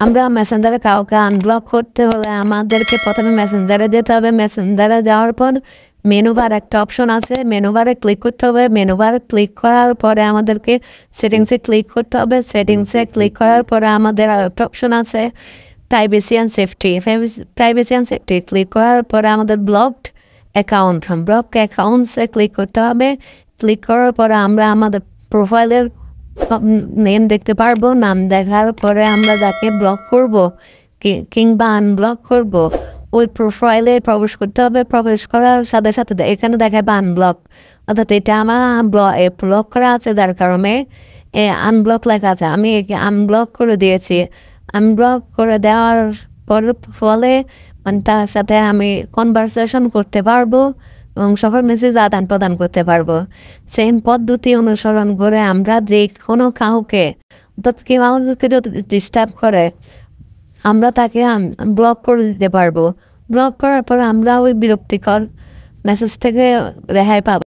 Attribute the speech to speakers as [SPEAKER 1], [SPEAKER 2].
[SPEAKER 1] আমরা মেসেঞ্জারে কাউকে আনব্লক করতে হলে আমাদেরকে প্রথমে মেসেঞ্জারে যেতে হবে। মেসেঞ্জারে যাওয়ার পর মেনু বার একটা অপশন আছে, মেনু বারে ক্লিক করতে হবে। মেনু বারে ক্লিক করার পরে আমাদেরকে সেটিংসে ক্লিক করতে হবে। সেটিংসে ক্লিক করার পরে আমাদের আরেকটা অপশন আছে privacy and safety. Privacy and safety click করার পরে আমাদের ব্লকড অ্যাকাউন্টসে ক্লিক করতে হবে। ক্লিক করার পরে আমরা আমাদের প্রোফাইলের নেম দেখতে পারবো। নাম দেখার পরে আমরা যাকে ব্লক করব কিংবা আনব্লক করব ওই প্রোফাইলে প্রবেশ করতে হবে। প্রবেশ করার সাথে সাথে এখানে দেখাবে আনব্লক, অর্থাৎ এটা আমার ব্লক করা আছে, যার কারণে আনব্লক লেখা আছে। আমি একে আনব্লক করে দিয়েছি। আনব্লক করে দেওয়ার ফলে মানে তার সাথে আমি কনভারসেশন করতে পারবো এবং সকল মেসেজ আদান প্রদান করতে পারবো। সেম পদ্ধতি অনুসরণ করে আমরা যে কোনো কাউকে, অর্থাৎ কেউ আমাদেরকে যদি ডিস্টার্ব করে আমরা তাকে ব্লক করে দিতে পারবো। ব্লক করার পর আমরা ওই বিরক্তিকর মেসেজ থেকে রেহাই পাবো।